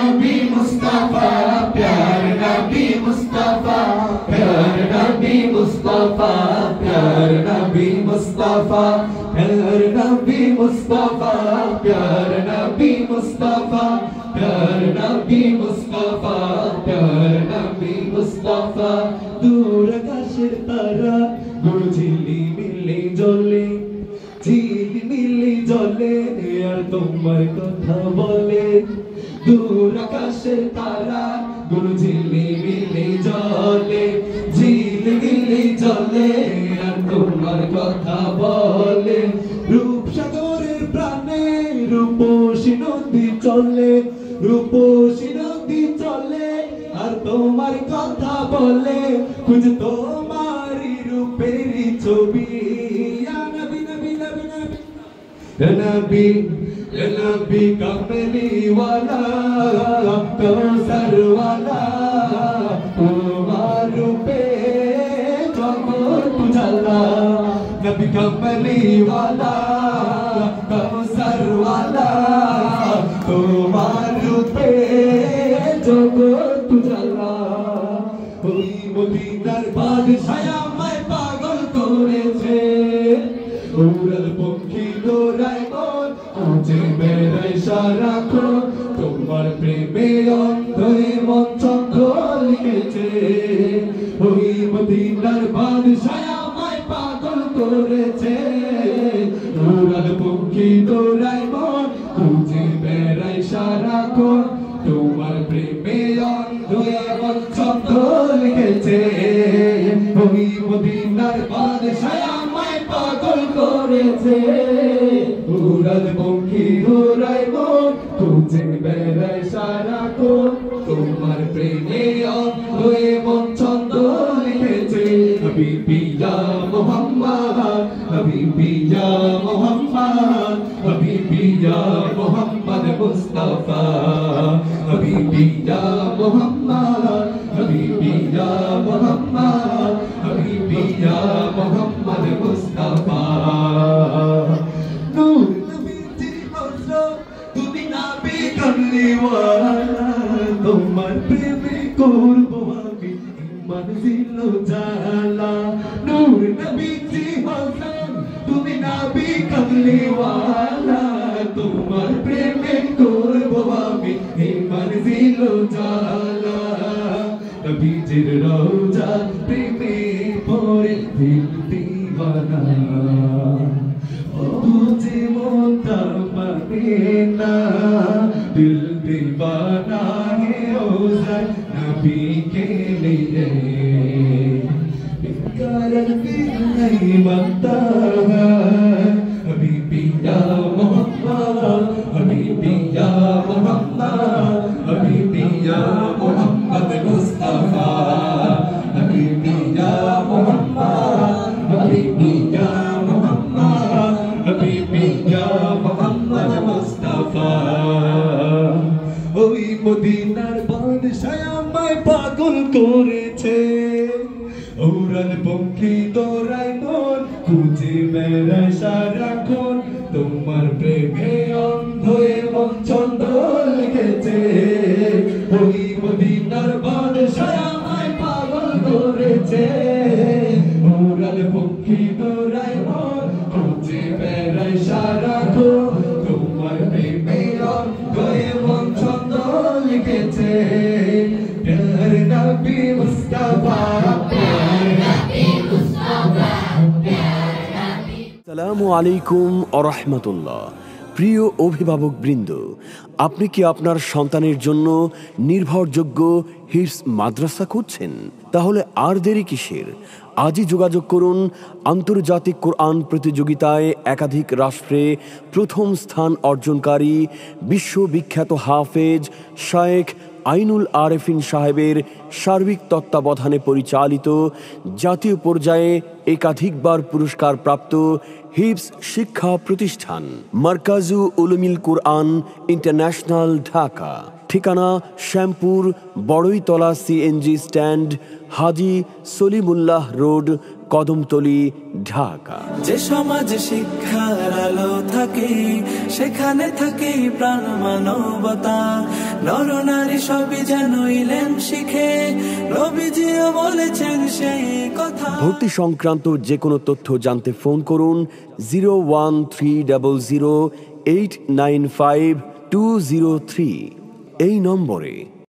नबी मुस्तफा प्यार नबी मुस्तफा प्यार नबी मुस्तफा प्यार नबी मुस्तफा प्यार नबी मुस्तफा प्यार नबी मुस्तफा प्यार नबी मुस्तफा प्यार नबी मुस्तफा दूर आकाशेर तारा गुरु झिलिमिली জ্বলে ঝিলিমিলি জ্বলে আর তোমার কথা বলে দূর আকাশের তারা গুরু ঝিলিমিলি জ্বলে ঝিলিমিলি জ্বলে আর তোমার কথা বলে রূপসাগরের প্রাণে রূপসী নদী চলে রূপসী নদী চলে আর তোমার কথা বলে খুঁজ তোমারই রূপেরই ছবি नबी नबी कमली वाला कौसर वाला तुम्हार पे जगत उजाला नबी कमली वाला कौसर वाला तुम्हार पे जगत उजाला ওই মদিনার বাদশাহ আমায় পাগল করেছে উড়াল পঙ্খী দৌড়ায় মন খুঁজে বেড়ায় সারাক্ষণ তোমার প্রেমে অন্ধ মন চন্দ্র লিখেছে ওই মদিনার বাদশাহ আমায় পাগল করেছে উড়াল পঙ্খী দৌড়ায় মন খুঁজে বেড়ায় সারাক্ষণ তোমার প্রেমে অন্ধ মন চন্দ্র লিখেছে ওই মদিনার বাদশাহ আমায় পাগল করেছে উড়াল পঙ্খী দৌড়ায় মন খুঁজে বেড়ায় সারাক্ষণ তোমার প্রেমে অন্ধ মন ছন্দ লিখেছে হাবিবি ইয়া মুহাম্মদ হাবিবি ইয়া মুহাম্মদ হাবিবি ইয়া মুহাম্মদ মুস্তাফা হাবিবি ইয়া মুহাম্মদ হাবিবি ইয়া মুহাম্মদ হাবিবি ইয়া মুহাম্মদ মুস্তাফা নূর নবীজির হযরত তুমি নবী কমলিওয়ালা তোমার প্রেমে করব আমি ইমান দিল জালা নূর নবীজি হযরত তুমি নবী কমলিওয়ালা তোমার প্রেমে করব আমি ইমান দিল জালা নবীজির রওজা প্রেমে পড়ে দিল দিওয়ানা বুঝে মনটা মানে না দিল দিওয়ানা হে ও যায় নবী কে লিয়ে বিকারত দিল नहीं मानता है हबीबी या मोहम्मद हबीबी या मोहम्मद हबीबी या मोहम्मद मुस्तफा हबीबी या मोहम्मद हबीबी या मोहम्मद हबीबी या मोहम्मद मुस्तफा ওই মদিনার বাদশাহ আমায় পাগল করেছে উড়াল পঙ্খী দৌড়ায় মন খুঁজে বেড়ায় সারাক্ষণ তোমার প্রেমে অন্ধ মন ছন্দ লিখেছে ওই মদিনার বাদশাহ আমায় পাগল করেছে উড়াল পঙ্খী দৌড়ায় মন খুঁজে বেড়ায় সারাক্ষণ তোমার প্রেমে অন্ধ মন ছন্দ লিখেছে প্যার নবী মুস্তাফা আসসালামু আলাইকুম ওয়া রাহমাতুল্লাহ। প্রিয় অভিভাবক বৃন্দ, আপনি কি আপনার সন্তানের জন্য নির্ভরযোগ্য হিফজ মাদ্রাসা খুঁজছেন? তাহলে আর দেরি কিসের? আজই যোগাযোগ করুন। আন্তর্জাতিক কোরআন প্রতিযোগিতায় একাধিক রাষ্ট্রে প্রথম স্থান অর্জনকারী বিশ্ববিখ্যাত হাফেজ শায়েখ আইনুল আরেফিন সাহেবের সার্বিক তত্ত্বাবধানে পরিচালিত জাতীয় পর্যায়ে একাধিকবার পুরস্কার প্রাপ্ত হিফজ শিক্ষা প্রতিষ্ঠান মারকাজু উলুমিল কুরআন ইন্টারন্যাশনাল, ঢাকা। ঠিকানা শ্যামপুর বড়ইতলা সিএনজি স্ট্যান্ড, হাজী সলিমুল্লাহ রোড, কদমতলী, ঢাকা। যে সমাজে শিক্ষার আলো থাকে সেখানে থাকে প্রাণ মানবতা, নর নারী সবই যেন ইলম শিখে, নবীজিও বলেছেন সেই কথা। ভর্তি সংক্রান্ত যে কোনো তথ্য জানতে ফোন করুন 01300895203 এই নম্বরে।